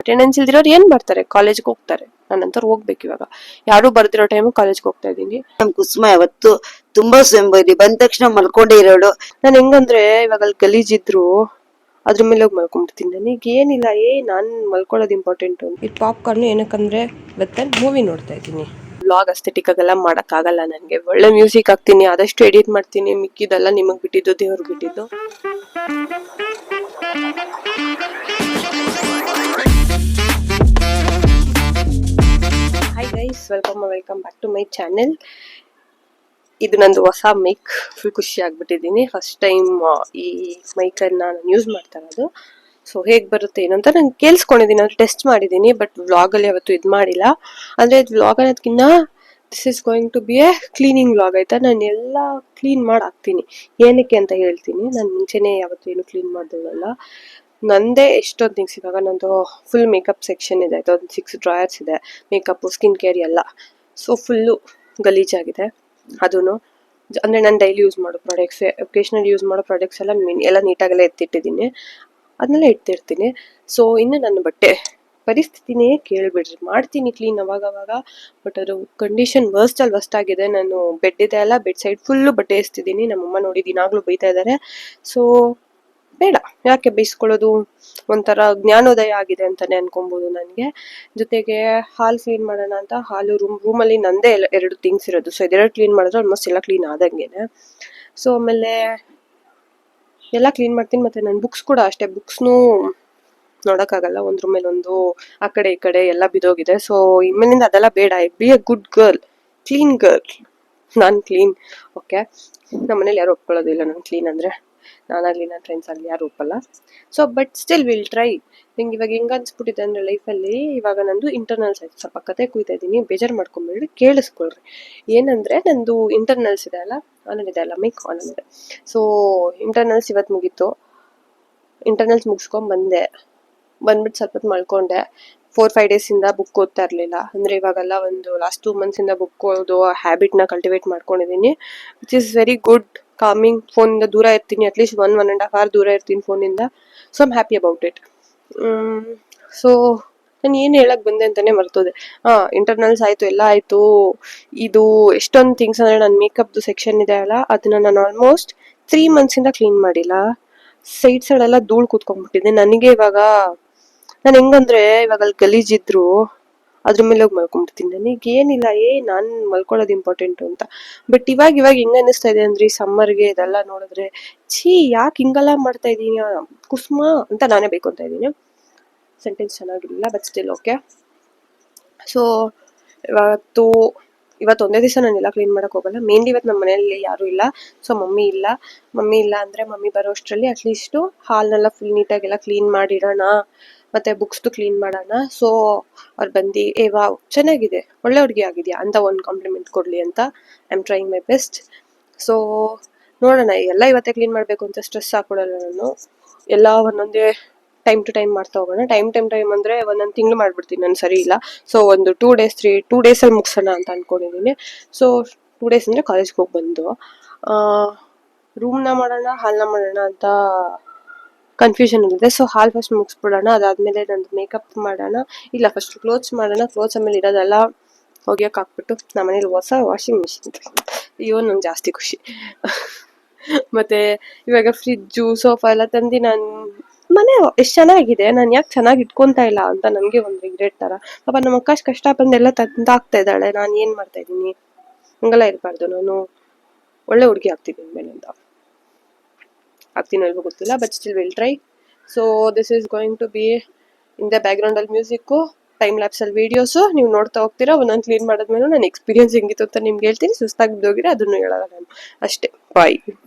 Attendance ಇಲ್ದಿರೋರು ಏನ್ ಮಾಡ್ತಾರೆ, ಕಾಲೇಜ್ಗೆ ಹೋಗ್ತಾರೆ. ನಾನಂತರ ಹೋಗ್ಬೇಕು ಇವಾಗ. ಯಾರು ಬರ್ದಿರೋ ಟೈಮ್ ಕಾಲೇಜ್ಗೆ ಹೋಗ್ತಾ ಇದ್ದೀನಿ. ನಮ್ ಕುಸುಮ ಯಾವತ್ತು ತುಂಬಾ ಸೋಂಬೇರಿ, ಬಂದ ತಕ್ಷಣ ಮಲ್ಕೊಂಡೇ ಇರೋಳು. ನಾನು ಹೆಂಗಂದ್ರೆ ಇವಾಗ ಅಲ್ಲಿ ಗಲೀಜಿದ್ರು ಅದ್ರ ಮೇಲೆ ಹೋಗಿ ಮಲ್ಕೊಂಡ್ಬಿಡ್ತೀನಿ. ನನಗೆ ಏನಿಲ್ಲ, ನಾನ್ ಮಲ್ಕೊಳ್ಳೋದು ಇಂಪಾರ್ಟೆಂಟ್. ಈ ಪಾಪ್ಕಾರ್ನ್ ಏನಕ್ಕಂದ್ರೆ ಇವತ್ತು ಮೂವಿ ನೋಡ್ತಾ ಇದ್ದೀನಿ. ವ್ಲಾಗ್ ಅಸ್ಥೆಟಿಕ್ ಆಗೆಲ್ಲ ಮಾಡಕ್ ಆಗಲ್ಲ ನನಗೆ. ಒಳ್ಳೆ ಮ್ಯೂಸಿಕ್ ಹಾಕ್ತೀನಿ, ಆದಷ್ಟು ಎಡಿಟ್ ಮಾಡ್ತೀನಿ. ಮಿಕ್ಕಿದೆಲ್ಲ ನಿಮಗ್ ಬಿಟ್ಟಿದ್ದು, ದೇವ್ರಿಗೆ ಬಿಟ್ಟಿದ್ದು. Hi guys, welcome back to my channel. ಇದು ನಂದು ಹೊಸ ಮೈಕ್. ಫುಲ್ ಖುಷಿ ಆಗ್ಬಿಟ್ಟಿದ್ದೀನಿ. ಫಸ್ಟ್ ಟೈಮ್ ಈ ಮೈಕನ್ನು ನಾನು ಯೂಸ್ ಮಾಡ್ತಾ ಇರೋದು. ಸೊ ಹೇಗೆ ಬರುತ್ತೆ ಏನಂತ ನಾನು ಕೇಳಿಸ್ಕೊಂಡಿದ್ದೀನಿ, ಅಂದ್ರೆ ಟೆಸ್ಟ್ ಮಾಡಿದ್ದೀನಿ. ಬಟ್ ವ್ಲಾಗಲ್ಲಿ ಯಾವತ್ತೂ ಇದು ಮಾಡಿಲ್ಲ. ಅಂದರೆ ಇದು ವ್ಲಾಗ್ ಅನ್ನೋದಕ್ಕಿಂತ this is going to be a cleaning vlog, ಆಯಿತಾ. ನಾನು ಎಲ್ಲ ಕ್ಲೀನ್ ಮಾಡಿ ಹಾಕ್ತೀನಿ. ಏನಕ್ಕೆ ಅಂತ ಹೇಳ್ತೀನಿ. ನಾನು ಮುಂಚೆನೇ ಯಾವತ್ತೂ ಏನು ಕ್ಲೀನ್ ಮಾಡ್ದಲ್ಲ. ನಂದೇ ಎಷ್ಟೊಂದು ಥಿಂಗ್ಸ್. ಇವಾಗ ನಂದು ಫುಲ್ ಮೇಕಪ್ ಸೆಕ್ಷನ್ ಇದೆ, ಆಯಿತಾ. ಒಂದು 6 ಡ್ರಾಯರ್ಸ್ ಇದೆ, ಮೇಕಪ್ಪು, ಸ್ಕಿನ್ ಕೇರ್ ಎಲ್ಲ. ಸೊ ಫುಲ್ಲು ಗಲೀಜಾಗಿದೆ. ಅದೂ ಅಂದರೆ ನಾನು ಡೈಲಿ ಯೂಸ್ ಮಾಡೋ ಪ್ರಾಡಕ್ಟ್ಸ್, ಒಕೇಶ್ನಲ್ ಯೂಸ್ ಮಾಡೋ ಪ್ರಾಡಕ್ಟ್ಸ್ ಎಲ್ಲ ನೀಟಾಗೆಲ್ಲ ಎತ್ತಿಟ್ಟಿದ್ದೀನಿ. ಅದನ್ನೆಲ್ಲ ಇಡ್ತಿರ್ತೀನಿ. ಸೊ ಇನ್ನು ನನ್ನ ಬಟ್ಟೆ ಪರಿಸ್ಥಿತಿನೇ ಕೇಳಿಬಿಡ್ರಿ, ಮಾಡ್ತೀನಿ ಕ್ಲೀನ್ ಅವಾಗವಾಗ. ಬಟ್ ಅದು ಕಂಡೀಷನ್ ವರ್ಸ್ಟ್ ಆಗಿದೆ. ನಾನು ಬೆಡ್ ಇದೆ ಅಲ್ಲ, ಬೆಡ್ ಸೈಡ್ ಫುಲ್ಲು ಬಟ್ಟೆ ಎಸ್ತಿದ್ದೀನಿ. ನಮ್ಮಮ್ಮ ನೋಡಿ ದಿನಾಗ್ಲೂ ಬೈತಾ ಇದ್ದಾರೆ. ಸೊ ಬೇಡ, ಯಾಕೆ ಬೈಸ್ಕೊಳ್ಳೋದು, ಒಂಥರ ಜ್ಞಾನೋದಯ ಆಗಿದೆ ಅಂತಾನೆ ಅನ್ಕೊಬೋದು ನನಗೆ. ಜೊತೆಗೆ ಹಾಲು ಕ್ಲೀನ್ ಮಾಡೋಣ ಅಂತ, ಹಾಲು ರೂಮಲ್ಲಿ ನಂದೇ 2 ಥಿಂಗ್ಸ್ ಇರೋದು. ಸೊ ಇದೆರಡು ಕ್ಲೀನ್ ಮಾಡಿದ್ರೆ ಆಲ್ಮೋಸ್ಟ್ ಎಲ್ಲ ಕ್ಲೀನ್ ಆದಂಗೆನೆ. ಸೊ ಆಮೇಲೆ ಎಲ್ಲ ಕ್ಲೀನ್ ಮಾಡ್ತೀನಿ. ಮತ್ತು ನನ್ನ ಬುಕ್ಸ್ ಕೂಡ ಅಷ್ಟೇ, ಬುಕ್ಸ್ನೂ ನೋಡೋಕ್ಕಾಗಲ್ಲ, ಒಂದ್ರ ಮೇಲೆ ಒಂದು ಆ ಕಡೆ ಈ ಕಡೆ ಎಲ್ಲ ಬಿದ್ದೋಗಿದೆ. ಸೊ ಇನ್ಮೇಲಿಂದ ಅದೆಲ್ಲ ಬೇಡ. B A good girl, clean girl. ನಾನು ಕ್ಲೀನ್, ಓಕೆ. ನಮ್ಮ ಮನೇಲಿ ಯಾರು ಒಪ್ಕೊಳ್ಳೋದಿಲ್ಲ ನಾನು ಕ್ಲೀನ್ ಅಂದರೆ. ನಾನಾಗಲಿ ನನ್ನ ಫ್ರೆಂಡ್ಸ್ ಆಗಲಿ ಯಾರು ಒಪ್ಪಲ್ಲ. So but still will try. ನಿಂಗೆ ಇವಾಗ ಹೆಂಗೆ ಅನ್ಸ್ಬಿಟ್ಟಿದೆ ಅಂದರೆ ಲೈಫಲ್ಲಿ, ಇವಾಗ ನಂದು ಇಂಟರ್ನಲ್ಸ್ ಆಯ್ತು. ಸ್ವಲ್ಪ ಕತೆ ಕುಯ್ತಾ ಇದ್ದೀನಿ, ಬೇಜಾರು ಮಾಡ್ಕೊಂಬೇಡಿ, ಕೇಳಿಸ್ಕೊಳ್ರಿ. ಏನಂದರೆ ನಂದು ಇಂಟರ್ನಲ್ಸ್ ಇದೆ ಅಲ್ಲ, ಆನಲ್ ಇದೆ ಅಲ್ಲ, ಮೈಕ್ ಆನಲ್ ಇದೆ. ಸೊ ಇಂಟರ್ನಲ್ಸ್ ಇವತ್ತು ಮುಗೀತು. ಇಂಟರ್ನಲ್ಸ್ ಬಂದ್ಬಿಟ್ಟು ಸ್ವಲ್ಪ ಹೊತ್ತು ಮಲ್ಕೊಂಡೆ. 4-5 ಡೇಸಿಂದ ಬುಕ್ ಓದ್ತಾ ಇರಲಿಲ್ಲ. ಅಂದರೆ ಇವಾಗೆಲ್ಲ ಒಂದು ಲಾಸ್ಟ್ 2 ಮಂತ್ಸಿಂದ ಬುಕ್ ಓದೋ ಹ್ಯಾಬಿಟ್ನ ಕಲ್ಟಿವೇಟ್ ಮಾಡ್ಕೊಂಡಿದ್ದೀನಿ, which is very good. Coming. ಫೋನಿಂದ ದೂರ ಇರ್ತೀನಿ, ಅಟ್ಲೀಸ್ಟ್ 1.5 hour ದೂರ ಇರ್ತೀನಿ ಫೋನಿಂದ. So I'm happy about it. So ನಾನು ಏನು ಹೇಳಕ್ಕೆ ಬಂದೆ ಅಂತಲೇ ಮರ್ತೋದೆ. ಇಂಟರ್ನಲ್ಸ್ ಆಯಿತು, ಎಲ್ಲ ಆಯಿತು. ಇದು ಎಷ್ಟೊಂದು ಥಿಂಗ್ಸ್ ಅಂದರೆ ನನ್ನ ಮೇಕಪ್ದು ಸೆಕ್ಷನ್ ಇದೆ ಅಲ್ಲ, ಅದನ್ನು ನಾನು ಆಲ್ಮೋಸ್ಟ್ 3 ಮಂತ್ಸಿಂದ ಕ್ಲೀನ್ ಮಾಡಿಲ್ಲ. ಸೈಡ್ಸಲ್ಲೆಲ್ಲ ಧೂಳು ಕೂತ್ಕೊಂಡ್ಬಿಟ್ಟಿದೆ. ನನಗೆ ಇವಾಗ ನಾನು ಹೆಂಗಂದ್ರೆ ಇವಾಗ ಅಲ್ಲಿ ಗಲೀಜಿದ್ರು ಅದ್ರ ಮೇಲೆ ಹೋಗಿ ಮಲ್ಕೊಂಡ್ಬಿಡ್ತೀನಿ. ನನಗೆ ಏನಿಲ್ಲ, ನಾನು ಮಲ್ಕೊಳ್ಳೋದು ಇಂಪಾರ್ಟೆಂಟು ಅಂತ. ಬಟ್ ಇವಾಗ ಹೆಂಗೆ ಅನ್ನಿಸ್ತಾ ಇದೆ ಅಂದರೆ, ಈ ಸಮ್ಮರ್ಗೆ ಇದೆಲ್ಲ ನೋಡಿದ್ರೆ ಯಾಕೆ ಹಿಂಗೆಲ್ಲ ಮಾಡ್ತಾ ಇದ್ದೀನಿ ಕುಸುಮ ಅಂತ ನಾನೇ ಬೇಕೊಂತ ಇದ್ದೀನಿ. ಸೆಂಟೆನ್ಸ್ ಚೆನ್ನಾಗಿರಲಿಲ್ಲ, ಬಟ್ ಸ್ಟಿಲ್ ಓಕೆ. ಸೊ ಇವತ್ತು ಒಂದೇ ದಿವಸ ನಾನೆಲ್ಲ ಕ್ಲೀನ್ ಮಾಡೋಕೆ ಹೋಗಲ್ಲ. ಮೇನ್ಲಿ ಇವತ್ತು ನಮ್ಮ ಮನೆಯಲ್ಲಿ ಯಾರೂ ಇಲ್ಲ. ಸೊ ಮಮ್ಮಿ ಇಲ್ಲ ಅಂದರೆ ಮಮ್ಮಿ ಬರೋ ಅಷ್ಟರಲ್ಲಿ ಅಟ್ಲೀಸ್ಟು ಹಾಲನ್ನೆಲ್ಲ ಫುಲ್ ನೀಟಾಗೆಲ್ಲ ಕ್ಲೀನ್ ಮಾಡಿಡೋಣ, ಮತ್ತು ಬುಕ್ಸ್ದು ಕ್ಲೀನ್ ಮಾಡೋಣ. ಸೊ ಅವ್ರು ಬಂದು ವಾವ್ ಚೆನ್ನಾಗಿದೆ, ಒಳ್ಳೆ ಹುಡುಗಿ ಆಗಿದೆಯಾ ಅಂತ ಒಂದು ಕಾಂಪ್ಲಿಮೆಂಟ್ ಕೊಡಲಿ ಅಂತ I am trying my best. So ನೋಡೋಣ, ಎಲ್ಲ ಇವತ್ತೇ ಕ್ಲೀನ್ ಮಾಡಬೇಕು ಅಂತ ಸ್ಟ್ರೆಸ್ ಹಾಕೊಡಲ್ಲ ನಾನು. ಎಲ್ಲ ಒಂದೊಂದೇ ಟೈಮ್ ಟು ಟೈಮ್ ಮಾಡ್ತಾ ಹೋಗೋಣ. ಟೈಮ್ ಅಂದರೆ ಒಂದೊಂದು ತಿಂಗಳು ಮಾಡಿಬಿಡ್ತೀನಿ ನಾನು, ಸರಿ ಇಲ್ಲ. ಸೊ ಒಂದು 2 ಡೇಸಲ್ಲಿ ಮುಗಿಸೋಣ ಅಂತ ಅಂದ್ಕೊಂಡಿದ್ದೀನಿ. ಸೊ 2 ಡೇಸ್ ಅಂದರೆ ಕಾಲೇಜ್ಗೆ ಹೋಗಿ ಬಂದು ರೂಮ್ನ ಮಾಡೋಣ, ಹಾಲನ್ನ ಮಾಡೋಣ ಅಂತ ಕನ್ಫ್ಯೂಷನ್ ಇದೆ. ಸೊ ಹಾಲು ಫಸ್ಟ್ ಮುಗಿಸ್ಬಿಡೋಣ, ಅದಾದಮೇಲೆ ನಂದು ಮೇಕಪ್ ಮಾಡೋಣ. ಇಲ್ಲ, ಫಸ್ಟ್ ಕ್ಲೋತ್ಸ್ ಮಾಡೋಣ. ಕ್ಲೋತ್ಸ್ ಆಮೇಲೆ ಇರೋದೆಲ್ಲ ಒಗೆಯೋಕೆ ಹಾಕ್ಬಿಟ್ಟು ನಮ್ಮ ಮನೇಲಿ ಹೊಸ ವಾಷಿಂಗ್ ಮಿಷಿನ್ ನಂಗೆ ಜಾಸ್ತಿ ಖುಷಿ. ಮತ್ತು ಇವಾಗ ಫ್ರಿಜ್ಜು, ಸೋಫಾ ಎಲ್ಲ ತಂದು ನಾನು ಮನೆ ಎಷ್ಟು ಚೆನ್ನಾಗಿದೆ, ನಾನು ಯಾಕೆ ಚೆನ್ನಾಗಿ ಇಟ್ಕೊತಾ ಇಲ್ಲ ಅಂತ ನನಗೆ ಒಂದು ರಿಗ್ರೆಟ್ ಥರ. ಪಾಪ ನಮ್ಮ ಅಕ್ಕ ಕಷ್ಟ ಬಂದೆಲ್ಲ ತಂದಾಕ್ತಾ ಇದ್ದಾಳೆ, ನಾನು ಏನು ಮಾಡ್ತಾಯಿದ್ದೀನಿ. ಹಂಗೆಲ್ಲ ಇರಬಾರ್ದು. ನಾನು ಒಳ್ಳೆ ಹುಡುಗಿ ಆಗ್ತಿದ್ದೀನಿ ಮೇಲಿಂದ. ಆಗ್ತೀನೋ ಇಲ್ವೋ ಗೊತ್ತಿಲ್ಲ, but still will try. So this is going to be in the ಬ್ಯಾಕ್ಗ್ರೌಂಡಲ್ಲಿ ಮ್ಯೂಸಿಕ್ಕು, ಟೈಮ್ ಲ್ಯಾಪ್ಸಲ್ಲಿ ವೀಡಿಯೋಸು ನೀವು ನೋಡ್ತಾ ಹೋಗ್ತೀರಾ. ಒಂದೊಂದು ಕ್ಲೀನ್ ಮಾಡಿದ್ಮೇಲೆ ನನ್ನ ಎಕ್ಸ್ಪೀರಿಯನ್ಸ್ ಹೆಂಗಿತ್ತು ಅಂತ ನಿಮ್ಗೆ ಹೇಳ್ತೀನಿ. ಸುಸ್ತಾಗಿ ಬಿದ್ದೋಗಿದ್ರೆ ಅದನ್ನು ಹೇಳಲ್ಲ ನಾನು ಅಷ್ಟೇ.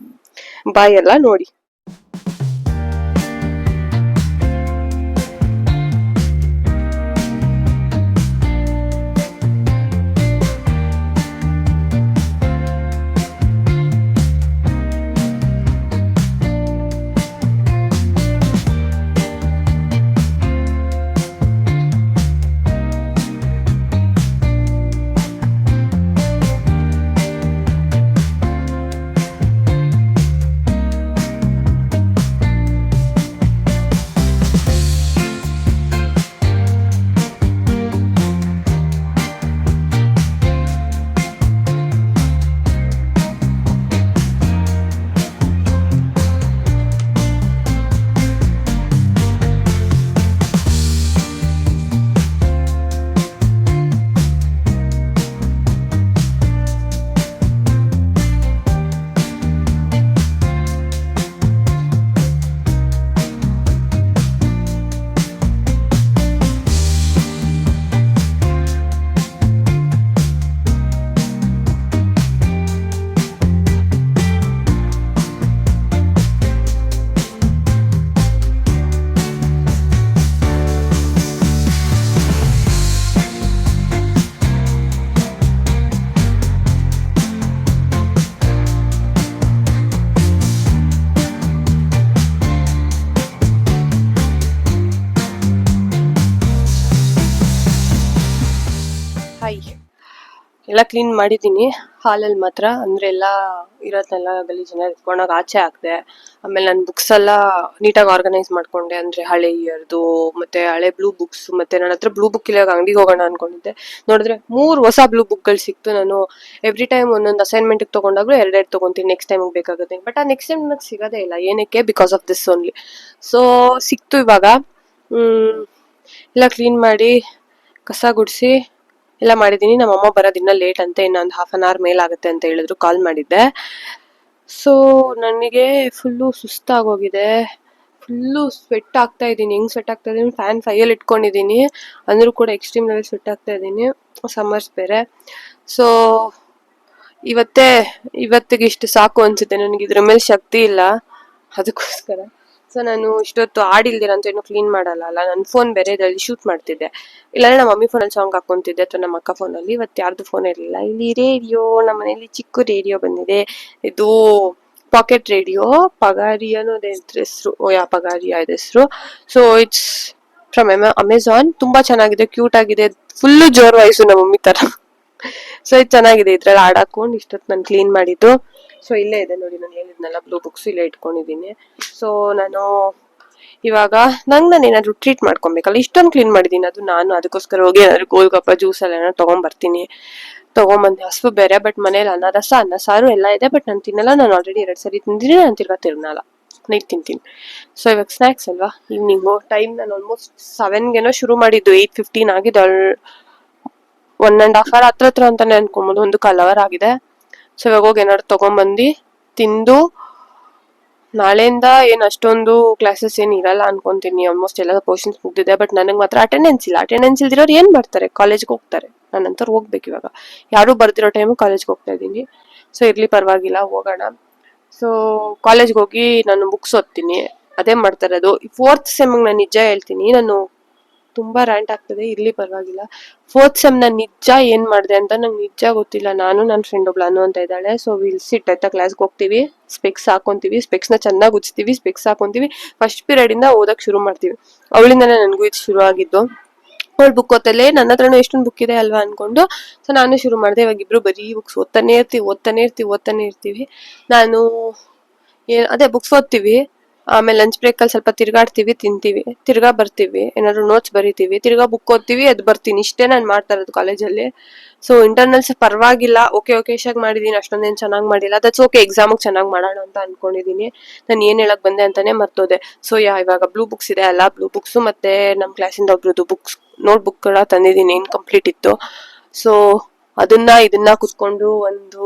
ಬಾಯ್ ಎಲ್ಲ ನೋಡಿ. ಎಲ್ಲ ಕ್ಲೀನ್ ಮಾಡಿದ್ದೀನಿ. ಹಾಲಲ್ಲಿ ಮಾತ್ರ ಅಂದ್ರೆ ಎಲ್ಲ ಇರೋದನ್ನೆಲ್ಲ ಗಲೀಜನ್ನ ಎತ್ಕೊಂಡೋಗಿ ಆಚೆ ಹಾಕ್ದೆ. ಆಮೇಲೆ ನನ್ನ ಬುಕ್ಸ್ ಎಲ್ಲ ನೀಟಾಗಿ ಆರ್ಗನೈಸ್ ಮಾಡ್ಕೊಂಡೆ. ಅಂದ್ರೆ ಹಳೆ ಇಯರ್ದು ಮತ್ತೆ ಹಳೆ ಬ್ಲೂ ಬುಕ್ಸ್, ಮತ್ತೆ ನನ್ನ ಹತ್ರ ಬ್ಲೂ ಬುಕ್ ಇಲ್ಲ, ಅಂಗಡಿಗೆ ಹೋಗೋಣ ಅನ್ಕೊಂಡಿದ್ದೆ. ನೋಡಿದ್ರೆ 3 ಹೊಸ ಬ್ಲೂ ಬುಕ್ಗಳು ಸಿಕ್ತು. ನಾನು ಎವ್ರಿ ಟೈಮ್ ಒಂದೊಂದು ಅಸೈನ್ಮೆಂಟ್ಗೆ ತಗೊಂಡಾಗ್ಲೂ ಎರಡೆರಡು ತಗೊಂತೀನಿ, ನೆಕ್ಸ್ಟ್ ಟೈಮ್ ಬೇಕಾಗುತ್ತೆ. ಬಟ್ ಆ ನೆಕ್ಸ್ಟ್ ಟೈಮ್ ನನಗೆ ಸಿಗೋದೇ ಇಲ್ಲ. ಏನಕ್ಕೆ? Because of this only. So ಸಿಕ್ತು ಇವಾಗ. ಎಲ್ಲ ಕ್ಲೀನ್ ಮಾಡಿ ಕಸ ಗುಡಿಸಿ ಎಲ್ಲ ಮಾಡಿದ್ದೀನಿ. ನಮ್ಮಮ್ಮ ಬರೋದಿನ್ನ ಲೇಟ್ ಅಂತೆ, ಇನ್ನೊಂದು ಹಾಫ್ ಅನ್ ಅವರ್ ಮೇಲಾಗುತ್ತೆ ಅಂತ ಹೇಳಿದ್ರು. ಕಾಲ್ ಮಾಡಿದ್ದೆ. ಸೊ ನನಗೆ ಫುಲ್ಲು ಸುಸ್ತಾಗೋಗಿದೆ, ಫುಲ್ಲು ಸ್ವೆಟ್ ಆಗ್ತಾ ಇದ್ದೀನಿ. ಹೆಂಗ್ ಸ್ವೆಟ್ ಆಗ್ತಾ ಇದ್ದೀನಿ, ಫ್ಯಾನ್ 5 ಇಟ್ಕೊಂಡಿದ್ದೀನಿ, ಅಂದ್ರೂ ಕೂಡ ಎಕ್ಸ್ಟ್ರೀಮ್ ಲೆವೆಲ್ ಸ್ವೆಟ್ ಆಗ್ತಾ ಇದ್ದೀನಿ. ಸಮ್ಮರ್ಸ್ ಬೇರೆ. ಸೊ ಇವತ್ತಿಗೆ ಇಷ್ಟು ಸಾಕು ಅನ್ಸುತ್ತೆ. ನನಗೆ ಇದ್ರ ಮೇಲೆ ಶಕ್ತಿ ಇಲ್ಲ, ಅದಕ್ಕೋಸ್ಕರ. ಸೊ ನಾನು ಇಷ್ಟೊತ್ತು ಆಡಿಲ್ದಿರಂತ ಏನು ಕ್ಲೀನ್ ಮಾಡಲ್ಲ. ನನ್ನ ಫೋನ್ ಬೇರೆ ಇದರಲ್ಲಿ ಶೂಟ್ ಮಾಡ್ತಿದ್ದೆ, ಇಲ್ಲಾಂದ್ರೆ ನಮ್ಮ ಮಮ್ಮಿ ಫೋನಲ್ಲಿ ಸಾಂಗ್ ಹಾಕೊಂತಿದ್ದೆ ಅಥವಾ ನಮ್ಮ ಅಕ್ಕ ಫೋನಲ್ಲಿ. ಇವತ್ತು ಯಾರ್ದು ಫೋನ್ ಇರಲಿಲ್ಲ. ಇಲ್ಲಿ ರೇಡಿಯೋ, ನಮ್ಮ ಮನೇಲಿ ಚಿಕ್ಕ ರೇಡಿಯೋ ಬಂದಿದೆ. ಇದು ಪಾಕೆಟ್ ರೇಡಿಯೋ, ಪಗಾರಿ ಅನ್ನೋದೇ ಹೆಸರು. ಪಗಾರಿಯ ಇದೆ ಹೆಸರು. So it's from Amazon. ತುಂಬಾ ಚೆನ್ನಾಗಿದೆ, ಕ್ಯೂಟ್ ಆಗಿದೆ, ಫುಲ್ಲು ಜೋರ್ ವಾಯ್ಸು ನಮ್ಮ ಮಮ್ಮಿ ತರ. ಸೊ ಇದು ಚೆನ್ನಾಗಿದೆ. ಇದ್ರಲ್ಲಿ ಹಾಕೊಂಡು ಇಷ್ಟೊತ್ತು ನಾನು ಕ್ಲೀನ್ ಮಾಡಿದ್ದು. ಸೊ ಇಲ್ಲೇ ಇದೆ ನೋಡಿ, ನಾನು ಹೇಳಿದ್ನಲ್ಲ ಬ್ಲೂ ಬುಕ್ಸ್ ಇಲ್ಲೇ ಇಟ್ಕೊಂಡಿದ್ದೀನಿ. ಸೊ ನಾನು ಇವಾಗ ನಾನು ಏನಾದ್ರು ಟ್ರೀಟ್ ಮಾಡ್ಕೊಬೇಕಲ್ಲ, ಇಷ್ಟೊಂದು ಕ್ಲೀನ್ ಮಾಡಿದ್ದೀನಿ. ಅದು ನಾನು ಅದಕ್ಕೋಸ್ಕರ ಹೋಗಿ ಏನಾದ್ರು ಗೋಲ್ಗಪ್ಪ ಜ್ಯೂಸ್ ಎಲ್ಲ ಏನಾದ್ರು ತಗೊಂಡ್ಬರ್ತೀನಿ. ತಗೊಂಬಂದು ಹಸು ಬೇರೆ. ಬಟ್ ಮನೇಲಿ ಅನ್ನ ರಸ, ಅನ್ನ ಸಾರು ಎಲ್ಲ ಇದೆ. ಬಟ್ ನಾನು ತಿನ್ನಲ್ಲ. ನಾನು ಆಲ್ರೆಡಿ 2 ಸರಿ ತಿಂದಿದ್ದೀನಿ. ನಾನು ತಿನ್ನಲ್ಲ, ನೈಟ್ ತಿಂತೀನಿ. ಸೊ ಇವಾಗ ಸ್ನ್ಯಾಕ್ಸ್ ಅಲ್ವಾ, ಈವ್ನಿಂಗು ಟೈಮ್. ನಾನು ಆಲ್ಮೋಸ್ಟ್ 7ಗೇನೋ ಶುರು ಮಾಡಿದ್ದು, 8:15 ಆಗಿದೆ. 1.5 hour ಹತ್ರ ಅಂತಾನೆ ಅನ್ಕೊಬೋದು, 1 ಕಾಲ್ ಅವರ್ ಆಗಿದೆ. ಸೊ ಇವಾಗ ಹೋಗಿ ಏನಾದ್ರು ತಗೊಂಬಂದು ತಿಂದು, ನಾಳೆಯಿಂದ ಏನು ಅಷ್ಟೊಂದು ಕ್ಲಾಸಸ್ ಏನು ಇರಲ್ಲ ಅನ್ಕೊಂತೀನಿ. ಆಲ್ಮೋಸ್ಟ್ ಎಲ್ಲ ಪೋರ್ಷನ್ಸ್ ಮುಗ್ದಿದೆ. ಬಟ್ ನನಗೆ ಮಾತ್ರ ಅಟೆಂಡೆನ್ಸ್ ಇಲ್ಲ. ಅಟೆಂಡೆನ್ಸ್ ಇಲ್ದಿರೋರು ಏನ್ ಮಾಡ್ತಾರೆ? ಕಾಲೇಜ್ಗೆ ಹೋಗ್ತಾರೆ. ನಾನಂತರ ಹೋಗ್ಬೇಕು ಇವಾಗ. ಯಾರು ಬರ್ದಿರೋ ಟೈಮು ಕಾಲೇಜ್ಗೆ ಹೋಗ್ತಾ ಇದ್ದೀನಿ. ಸೊ ಇರ್ಲಿ, ಪರವಾಗಿಲ್ಲ, ಹೋಗೋಣ. ಸೊ ಕಾಲೇಜ್ಗೆ ಹೋಗಿ ನಾನು ಬುಕ್ಸ್ ಓದ್ತೀನಿ, ಅದೇ ಮಾಡ್ತಾ ಇರೋದು. 4th ಸೆಮ್ಗೆ ನಾನು ನಿಜ ಹೇಳ್ತೀನಿ, ನಾನು ತುಂಬಾ ರ್ಯಾಂಟ್ ಆಗ್ತದೆ, ಇರ್ಲಿ ಪರವಾಗಿಲ್ಲ. 4th ಸೆಮ್ ನಾನು ನಿಜ ಏನ್ ಮಾಡಿದೆ ಅಂತ ನಂಗೆ ನಿಜ ಗೊತ್ತಿಲ್ಲ. ನಾನು ನನ್ನ ಫ್ರೆಂಡ್ ಒಬ್ಳು ಅನು ಅಂತ ಇದ್ದಾಳೆ. ಸೊ ವಿಲ್ ಸಿಟ್ ಆಯ್ತಾ, ಕ್ಲಾಸ್ಗೆ ಹೋಗ್ತೀವಿ, ಸ್ಪೆಕ್ಸ್ ಹಾಕೊಂತೀವಿ, ಸ್ಪೆಕ್ಸ್ನ ಚೆನ್ನಾಗಿ ಉಜ್ತೀವಿ, ಸ್ಪೆಕ್ಸ್ ಹಾಕೊಂತೀವಿ. ಫಸ್ಟ್ ಪೀರಿಯಡ್ ಇಂದ ಓದಕ್ ಶುರು ಮಾಡ್ತೀವಿ. ಅವಳಿಂದನೇ ನನಗೂ ಇದು ಶುರು ಆಗಿದ್ದು. ಅವಳು ಬುಕ್ ಓದ್ತಲೇ, ನನ್ನ ಹತ್ರನೂ ಎಷ್ಟೊಂದು ಬುಕ್ ಇದೆ ಅಲ್ವಾ ಅನ್ಕೊಂಡು. ಸೊ ನಾನು ಶುರು ಮಾಡಿದೆ. ಇವಾಗ ಇಬ್ರು ಬರೀ ಬುಕ್ಸ್ ಓದ್ತಾನೆ ಇರ್ತೀವಿ. ನಾನು ಅದೇ ಬುಕ್ಸ್ ಓದ್ತೀವಿ, ಆಮೇಲೆ ಲಂಚ್ ಬ್ರೇಕಲ್ಲಿ ಸ್ವಲ್ಪ ತಿರ್ಗಾಡ್ತೀವಿ, ತಿಂತೀವಿ, ತಿರ್ಗಾ ಬರ್ತೀವಿ, ಏನಾದ್ರು ನೋಟ್ಸ್ ಬರೀತೀವಿ, ತಿರ್ಗಾ ಬುಕ್ ಓದ್ತೀವಿ, ಅದು ಬರ್ತೀನಿ. ಇಷ್ಟೇ ನಾನು ಮಾಡ್ತಾ ಇರೋದು ಕಾಲೇಜಲ್ಲಿ. ಸೊ ಇಂಟರ್ನಲ್ಸ್ ಪರವಾಗಿಲ್ಲ, ಓಕೆ ಮಾಡಿದೀನಿ, ಅಷ್ಟೊಂದೇನು ಚೆನ್ನಾಗಿ ಮಾಡಿಲ್ಲ. That's okay. ಎಕ್ಸಾಮಿಗೆ ಚೆನ್ನಾಗಿ ಮಾಡೋಣ ಅಂತ ಅನ್ಕೊಂಡಿದೀನಿ. ನಾನು ಏನ್ ಹೇಳಕ್ ಬಂದೆ ಅಂತಾನೆ ಮರ್ತೋದೆ. ಸೊ ಇವಾಗ ಬ್ಲೂ ಬುಕ್ಸ್ ಇದೆ ಅಲ್ಲ, ಬ್ಲೂ ಬುಕ್ಸ್ ಮತ್ತೆ ನಮ್ಮ ಕ್ಲಾಸಿಂದ ಒಬ್ರದ್ದು ಬುಕ್ಸ್ ನೋಟ್ ಬುಕ್ಗಳ ತಂದಿದ್ದೀನಿ, ಇನ್ಕಂಪ್ಲೀಟ್ ಇತ್ತು. ಸೊ ಇದನ್ನ ಕುತ್ಕೊಂಡು ಒಂದು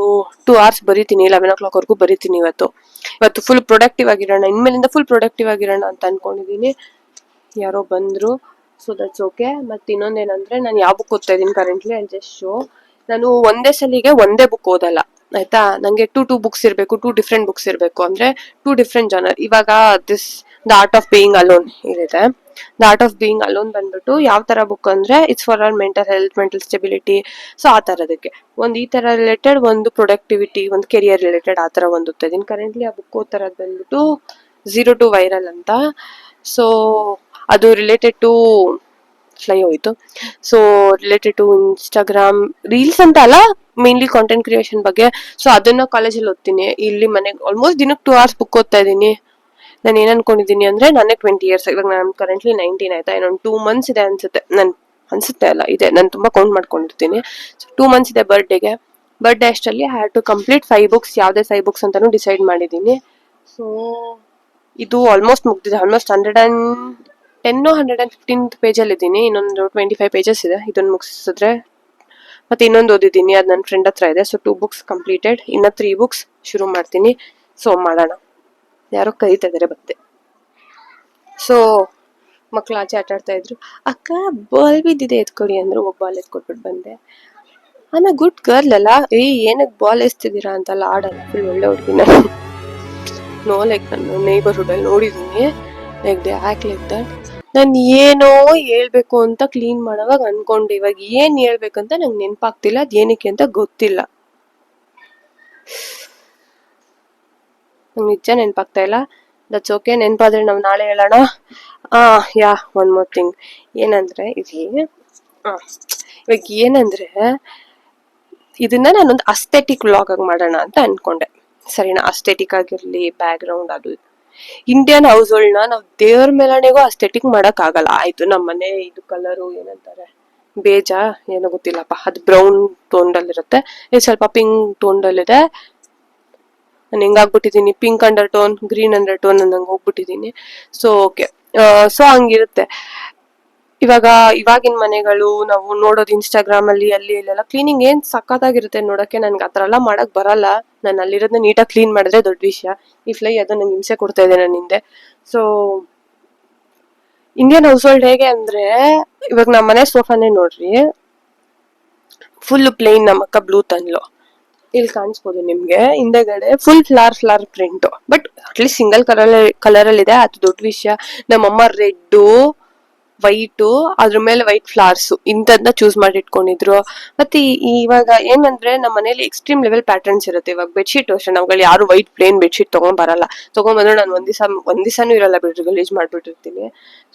2 hours ಬರೀತೀನಿ. 11 o'clock ವರೆಗೂ ಬರೀತೀನಿ. ಇವತ್ತು ಫುಲ್ ಪ್ರೊಡಕ್ಟಿವ್ ಆಗಿರೋಣ, ಇನ್ಮೇಲಿಂದ ಫುಲ್ ಪ್ರೊಡಕ್ಟಿವ್ ಆಗಿರೋಣ ಅಂತ ಅನ್ಕೊಂಡಿದೀನಿ. ಯಾರೋ ಬಂದ್ರು, ಸೊ ದಟ್ಸ್ ಓಕೆ. ಮತ್ತೆ ಇನ್ನೊಂದೇನಂದ್ರೆ, ನಾನು ಯಾವ ಬುಕ್ ಓದ್ತಾ ಇದ್ದೀನಿ ಕರೆಂಟ್ಲಿ, ಐ ಜಸ್ಟ್ ಶೋ. ನಾನು ಒಂದೇ ಸಲಿಗೆ ಒಂದೇ ಬುಕ್ ಓದಲ್ಲ, ಆಯ್ತಾ. ನಂಗೆ 2 ಬುಕ್ಸ್ ಇರಬೇಕು, 2 ಡಿಫ್ರೆಂಟ್ ಬುಕ್ಸ್ ಇರಬೇಕು. ಅಂದ್ರೆ 2 ಡಿಫ್ರೆಂಟ್ ಜಾನರ್. ಇವಾಗ the art of being alone ಇದೆ. The art of being alone ಬಂದ್ಬಿಟ್ಟು ಯಾವ ತರ ಬುಕ್ ಅಂದ್ರೆ, it's for our mental health, mental stability. So ಆ ತರದಕ್ಕೆ ಒಂದು ಈ ತರ ರಿಲೇಟೆಡ್, ಒಂದು ಪ್ರೊಡಕ್ಟಿವಿಟಿ, ಒಂದು ಕೆರಿಯರ್ ರಿಲೇಟೆಡ್, ಆ ತರ ಒಂದು ಓದ್ತಾ ಇದೀನಿ ಕರೆಂಟ್ಲಿ. ಆ ಬುಕ್ ಓದ್ತಾರದ್ ಬಂದ್ಬಿಟ್ಟು 0 to Viral ಅಂತ. ಸೊ ಅದು ರಿಲೇಟೆಡ್ ಟು ಫ್ಲೈ ಹೋಯ್ತು. So related to Instagram reels ಅಂತ ಅಲ್ಲ, ಮೇನ್ಲಿ ಕಾಂಟೆಂಟ್ ಕ್ರಿಯೇಷನ್ ಬಗ್ಗೆ. ಸೊ ಅದನ್ನ ಕಾಲೇಜಲ್ಲಿ ಓದ್ತೀನಿ. ಇಲ್ಲಿ ಮನೆಗೆ ಆಲ್ಮೋಸ್ಟ್ ದಿನಕ್ಕೆ 2 hours ಬುಕ್ ಓದ್ತಾ ಇದ್ದೀನಿ. ನಾನು ಏನ್ ಅನ್ಕೊಂಡಿದೀನಿ ಅಂದ್ರೆ, ನನಗೆ 20 years, ಇವಾಗ ನಾನು ಕರೆಂಟ್ಲಿ 19 ಆಯ್ತಾ. ಇನ್ನೊಂದು 2 months ಇದೆ ಅನ್ಸುತ್ತೆ. ಇದೆ, ನಾನು ತುಂಬಾ ಕೌಂಟ್ ಮಾಡ್ಕೊಂಡಿರ್ತೀನಿ. ಸೊ 2 months ಇದೆ ಬರ್ಡೇ ಅಷ್ಟರಲ್ಲಿ I have to complete 5 books. ಯಾವ್ದೇ 5 books ಅಂತಾನು ಡಿಸೈಡ್ ಮಾಡಿದೀನಿ. ಸೊ ಇದು ಆಲ್ಮೋಸ್ಟ್ ಮುಗ್ದಿದೆ. ಆಲ್ಮೋಸ್ಟ್ 110 115 ಪೇಜಲ್ಲಿ ಇದ್ದೀನಿ. ಇನ್ನೊಂದು 25 pages ಇದೆ. ಇದನ್ನ ಮುಗಿಸಿದ್ರೆ ಮತ್ತೆ ಇನ್ನೊಂದು ಓದಿದ್ದೀನಿ, ಅದು ನನ್ನ ಫ್ರೆಂಡ್ ಹತ್ರ ಇದೆ. So 2 books completed. ಇನ್ನ 3 books ಶುರು ಮಾಡ್ತೀನಿ. ಸೊ ಮಾಡೋಣ. ಯಾರೋ ಕರೀತಾ ಇದಾರೆ, ಬಂದೆ. ಸೊ ಮಕ್ಳು ಆಚೆ ಆಟ ಆಡ್ತಾ ಇದ್ರು. ಅಕ್ಕ ಬಾಲ್ ಬಿದ್ದಿದೆ, ಎತ್ಕೊಡಿ ಅಂದ್ರು. ಒಬ್ಬ ಬಾಲ್ ಎತ್ಕೊಟ್ಬಿಟ್ಟು ಬಂದೆ. ಆಮೇಲೆ ಗುಡ್ ಗರ್ಲ್ ಅಲ್ಲ, ಏನಕ್ಕೆ ಬಾಲ್ ಎಸ್ತಿದ್ದೀರಾ ಅಂತೆಲ್ಲ ಆಡಲ್ಲ, ಫುಲ್ ಒಳ್ಳೆ ಹುಡುಗಿ. ನಾನು ನೇಬರ್ಹುಡ್ ಅಲ್ಲಿ ನೋಡಿದೀನಿ, like they act like that. ನಾನು ಏನೋ ಹೇಳ್ಬೇಕು ಅಂತ ಕ್ಲೀನ್ ಮಾಡೋವಾಗ ಅನ್ಕೊಂಡೆ, ಇವಾಗ ಏನ್ ಹೇಳ್ಬೇಕಂತ ನಂಗೆ ನೆನಪಾಗ್ತಿಲ್ಲ. ಅದ್ ಏನಕ್ಕೆ ಅಂತ ಗೊತ್ತಿಲ್ಲ, ನಂಗೆ ನಿಜ ನೆನಪಾಗ್ತಾ ಇಲ್ಲ. That's okay. ನೆನಪಾದ್ರೆ ನಾವು ನಾಳೆ ಹೇಳೋಣ. ಒನ್ ಮೋರ್ ಥಿಂಗ್ ಏನಂದ್ರೆ, ಇವಾಗ ಏನಂದ್ರೆ, ಇದನ್ನ ನಾನೊಂದು ಅಸ್ಥೆಟಿಕ್ ವ್ಲಾಗ್ ಆಗಿ ಮಾಡೋಣ ಅಂತ ಅನ್ಕೊಂಡೆ. ಸರಿನಾ, ಅಸ್ಥೆಟಿಕ್ ಆಗಿರ್ಲಿ, ಬ್ಯಾಕ್ ಗ್ರೌಂಡ್ ಅದು ಇಂಡಿಯನ್ ಹೌಸ್ ಹೋಲ್ಡ್ನ ನಾವು ದೇವ್ರ ಮೇಲನೆಗೂ ಅಸ್ಥೆಟಿಕ್ ಮಾಡಕ್ ಆಗಲ್ಲ. ಆಯ್ತು, ನಮ್ಮ ಮನೆ ಇದು ಕಲರು ಏನಂತಾರೆ, ಬೇಜಾ ಏನೋ ಗೊತ್ತಿಲ್ಲಪ್ಪ, ಅದು ಬ್ರೌನ್ ಟೋನ್ಡಲ್ ಇರುತ್ತೆ, ಇದು ಸ್ವಲ್ಪ ಪಿಂಕ್ ಟೋನ್ಡಲ್ಲಿದೆ. ನಾನು ಹೆಂಗಾಗ್ಬಿಟ್ಟಿದೀನಿ, pink undertone, green undertone ಅನ್ನಂಗೆ ಹೋಗ್ಬಿಟ್ಟಿದೀನಿ. ಸೊ ಓಕೆ, ಸೊ ಹಂಗಿರುತ್ತೆ. ಇವಾಗಿನ ಮನೆಗಳು ನಾವು ನೋಡೋದು ಇನ್ಸ್ಟಾಗ್ರಾಮ್ ಅಲ್ಲಿ ಅಲ್ಲಿ ಇಲ್ಲೆಲ್ಲ ಕ್ಲೀನಿಂಗ್ ಏನ್ ಸಕ್ಕತ್ತಾಗಿರುತ್ತೆ ನೋಡಕ್ಕೆ. ನನ್ಗೆ ಆತರ ಎಲ್ಲ ಮಾಡಕ್ ಬರಲ್ಲ. ನಾನು ಅಲ್ಲಿರೋದನ್ನ ನೀಟಾಗಿ ಕ್ಲೀನ್ ಮಾಡಿದ್ರೆ ದೊಡ್ಡ ವಿಷಯ. ಈ ಫ್ಲೈ ಅದು ನಂಗೆ ಹಿಂಸೆ ಕೊಡ್ತಾ ಇದೆ ನನ್ನ ಹಿಂದೆ. ಸೊ ಇಂಡಿಯನ್ ಹೌಸ್ ಹೋಲ್ಡ್ ಹೇಗೆ ಅಂದ್ರೆ, ಇವಾಗ ನಮ್ಮ ಮನೆ ಸೋಫಾನೇ ನೋಡ್ರಿ, ಫುಲ್ ಪ್ಲೇನ್. ನಮ್ಮಕ್ಕ ಬ್ಲೂ ತಂದ್ಲು, ಇಲ್ಲಿ ಕಾಣಿಸ್ಬೋದು ನಿಮ್ಗೆ ಹಿಂದೆಗಡೆ full flower print. But at least single colour ಅಲ್ಲಿ ಇದೆ, ಅದು ದೊಡ್ಡ ವಿಷಯ. ನಮ್ಮಮ್ಮ ರೆಡ್ ವೈಟ್, ಅದ್ರ ಮೇಲೆ ವೈಟ್ ಫ್ಲವರ್ಸ್ ಇಂಥದ್ನ ಚೂಸ್ ಮಾಡಿ ಇಟ್ಕೊಂಡಿದ್ರು. ಮತ್ತೆ ಇವಾಗ ಏನಂದ್ರೆ ನಮ್ಮ ಮನೇಲಿ ಎಕ್ಸ್ಟ್ರೀಮ್ ಲೆವೆಲ್ ಪ್ಯಾಟರ್ನ್ಸ್ ಇರುತ್ತೆ. ಇವಾಗ ಬೆಡ್ಶೀಟ್ ಅಷ್ಟೇ, ನಾವುಗಳು ಯಾರು ವೈಟ್ ಪ್ಲೇನ್ ಬೆಡ್ಶೀಟ್ ತಗೊಂಡ್ಬರಲ್ಲ. ತಗೊಂಡ್ಬಂದ್ರೆ ನಾನು ಒಂದ್ ದಿವಸನೂ ಇರಲ್ಲ ಬಿಡ್ರಿ, ಗಲೀಜ್ ಮಾಡ್ಬಿಟ್ಟಿರ್ತೀನಿ.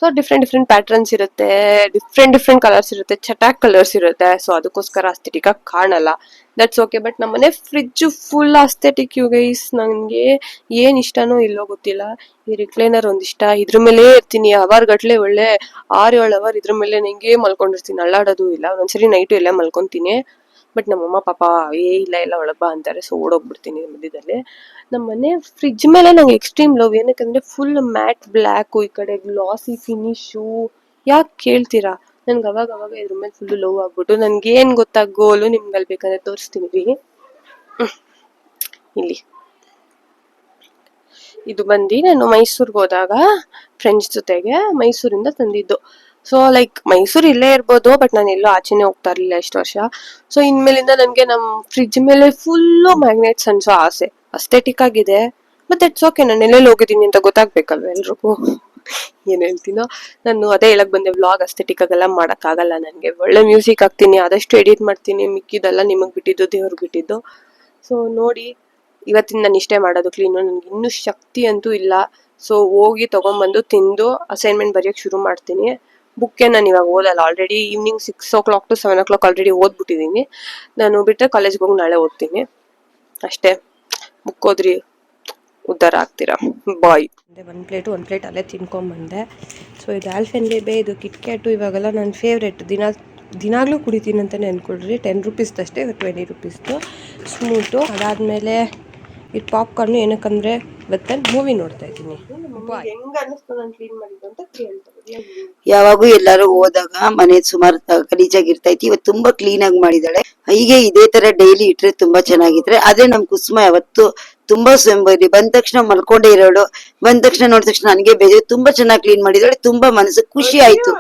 ಸೊ ಡಿಫ್ರೆಂಟ್ ಪ್ಯಾಟರ್ನ್ಸ್ ಇರುತ್ತೆ, ಡಿಫ್ರೆಂಟ್ ಕಲರ್ಸ್ ಇರುತ್ತೆ, ಚಟಾಕ್ ಕಲರ್ಸ್ ಇರುತ್ತೆ. ಸೊ ಅದಕ್ಕೋಸ್ಕರ ಅಸ್ಥೆಟಿಕ್ ಆಗಿ ಕಾಣಲ್ಲ, ದಟ್ಸ್ ಓಕೆ. ಬಟ್ ನಮ್ಮನೆ fridge full aesthetic you guys. ನಂಗೆ ಏನ್ ಇಷ್ಟನೋ ಇಲ್ಲೋ ಗೊತ್ತಿಲ್ಲ. ಈ ರಿಕ್ಲೈನರ್ ಒಂದಿಷ್ಟ, ಇದ್ರ ಮೇಲೆ ಇರ್ತೀನಿ ಅವರ್ ಗಟ್ಲೆ, ಒಳ್ಳೆ 6-7 ಅವರ್ ಇದ್ರ ಮೇಲೆ ನಂಗೆ ಮಲ್ಕೊಂಡಿರ್ತೀನಿ, ಅಳ್ಳಾಡೋದು ಇಲ್ಲ. ಒಂದೊಂದ್ಸರಿ ನೈಟು ಎಲ್ಲ ಮಲ್ಕೊಂತೀನಿ. ಬಟ್ ನಮ್ಮಮ್ಮ ಪಾಪ ಇಲ್ಲ ಒಳಗ್ ಬಾ ಅಂತಾರೆ, ಸೊ ಓಡೋಗ್ಬಿಡ್ತೀನಿ ಮಧ್ಯದಲ್ಲಿ. ನಮ್ಮ ಮನೆ ಫ್ರಿಡ್ಜ್ ಮೇಲೆ ನಂಗೆ ಎಕ್ಸ್ಟ್ರೀಮ್ ಲವ್. ಏನಕ್ಕಂದ್ರೆ ಫುಲ್ ಮ್ಯಾಟ್ ಬ್ಲ್ಯಾಕ್, ಈ ಕಡೆ ಗ್ಲಾಸಿ ಫಿನಿಶು. ಯಾಕೆ ಕೇಳ್ತೀರಾ, ನನ್ಗೆ ಅವಾಗ ಇದ್ರ ಮೇಲೆ ಫುಲ್ ಲವ್ ಆಗ್ಬಿಟ್ಟು, ನನ್ಗೆ ಏನ್ ಗೊತ್ತಾ ಗೋಲು, ನಿಮ್ಗೆ ಅಲ್ಲಿ ಬೇಕಾದ್ರೆ ತೋರಿಸ್ತೀನಿ ರೀ. ಇಲ್ಲಿ ಇದು ಬಂದು ನಾನು ಮೈಸೂರ್ಗೆ ಹೋದಾಗ ಫ್ರೆಂಡ್ಸ್ ಜೊತೆಗೆ ಮೈಸೂರಿಂದ ತಂದಿದ್ದು. ಸೊ ಲೈಕ್ ಮೈಸೂರು ಇಲ್ಲೇ ಇರ್ಬೋದು, ಬಟ್ ನಾನು ಎಲ್ಲೋ ಆಚೆನೆ ಹೋಗ್ತಾ ಇರ್ಲಿಲ್ಲ ಇಷ್ಟು ವರ್ಷ. ಸೊ ಇನ್ಮೇಲಿಂದ ನನ್ಗೆ ನಮ್ ಫ್ರಿಡ್ಜ್ ಮೇಲೆ ಫುಲ್ಲು ಮ್ಯಾಗ್ನೆಟ್ಸ್ ಅನ್ಸೋ ಆಸೆ. ಅಸ್ಥೆಟಿಕ್ ಆಗಿದೆ, ಬಟ್ ಇಟ್ಸ್ ಓಕೆ. ನಾನು ಎಲ್ಲೆಲ್ಲಿ ಹೋಗಿದ್ದೀನಿ ಅಂತ ಗೊತ್ತಾಗ್ಬೇಕಲ್ವ ಎಲ್ರಿಗೂ. ಏನ್ ಹೇಳ್ತೀನೋ, ನಾನು ಅದೇ ಹೇಳಕ್ ಬಂದೆ, ವ್ಲಾಗ್ ಅಸ್ಥೆಟಿಕ್ ಆಗೆಲ್ಲ ಮಾಡಕ್ ಆಗಲ್ಲ ನನ್ಗೆ. ಒಳ್ಳೆ ಮ್ಯೂಸಿಕ್ ಹಾಕ್ತೀನಿ, ಆದಷ್ಟು ಎಡಿಟ್ ಮಾಡ್ತೀನಿ, ಮಿಕ್ಕಿದೆಲ್ಲ ನಿಮಗ್ ಬಿಟ್ಟಿದ್ದು, ದೇವ್ರಿಗೆ ಬಿಟ್ಟಿದ್ದು. ಸೊ ನೋಡಿ, ಇವತ್ತಿನ ನಾನು ಇಷ್ಟೇ ಮಾಡೋದು ಕ್ಲೀನು. ನನ್ಗೆ ಇನ್ನೂ ಶಕ್ತಿ ಅಂತೂ ಇಲ್ಲ. ಸೊ ಹೋಗಿ ತಗೊಂಡ್ಬಂದು ತಿಂದು ಅಸೈನ್ಮೆಂಟ್ ಬರೆಯೋಕೆ ಶುರು ಮಾಡ್ತೀನಿ. ಬುಕ್ಕೆ ನಾನು ಇವಾಗ ಓದಲ್ಲ, already evening 6 o'clock to 7 o'clock already ಓದ್ಬಿಟ್ಟಿದ್ದೀನಿ. ನಾನು ಬಿಟ್ಟರೆ ಕಾಲೇಜ್ಗೆ ಹೋಗಿ ನಾಳೆ ಓದ್ತೀನಿ ಅಷ್ಟೇ. ಬುಕ್ ಓದ್ರಿ, ಉದ್ಧಾರ ಆಗ್ತೀರಾ. ಬಾಯ್. ಒಂದು ಪ್ಲೇಟ್ ಅಲ್ಲೇ ತಿನ್ಕೊಂಬಂದೆ. ಸೊ ಇದು ಆಲ್ಫೆನ್ಲಿಬೆ, ಇದು ಕಿಟ್ಕ್ಯಾಟು, ಇವಾಗೆಲ್ಲ ನನ್ನ ಫೇವ್ರೆಟ್. ದಿನಾಗ್ಲೂ ಕುಡಿತೀನಿ ಅಂತಲೇ ಅಂದ್ಕೊಳ್ರಿ. 10 ರೂಪೀಸ್ದಷ್ಟೇ, 20 ರೂಪೀಸ್ದು ಸ್ಮೂಟು. ಅದಾದಮೇಲೆ ಇದು ಪಾಪ್ಕಾರ್ನು. ಏನಕ್ಕಂದರೆ ಇವತ್ತು ಮೂವಿ ನೋಡ್ತಾ ಇದ್ದೀನಿ. ಯಾವಾಗೂ ಎಲ್ಲಾರು ಹೋದಾಗ ಮನೆ ಸುಮಾರು ಗಲೀಜಾಗಿರ್ತೈತಿ, ಇವತ್ತು ತುಂಬಾ ಕ್ಲೀನ್ ಆಗಿ ಮಾಡಿದಾಳೆ. ಹೀಗೆ ಇದೇ ತರ ಡೈಲಿ ಇಟ್ರೆ ತುಂಬಾ ಚೆನ್ನಾಗಿದ್ರೆ. ಅದೇ ನಮ್ ಕುಸುಮ ಯಾವತ್ತು ತುಂಬಾ ಸೋಂಬೇರಿ. ಬಂದ ತಕ್ಷಣ ಮಲ್ಕೊಂಡೇ ಇರೋಳು, ಬಂದ ತಕ್ಷಣ ನೋಡಿದ ತಕ್ಷಣ ನನಗೆ ಬೇಜಾರು. ತುಂಬಾ ಚೆನ್ನಾಗಿ ಕ್ಲೀನ್ ಮಾಡಿದಾಳೆ, ತುಂಬಾ ಮನಸ್ಸು ಖುಷಿ ಆಯ್ತು.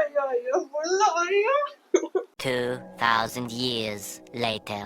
2000 years later.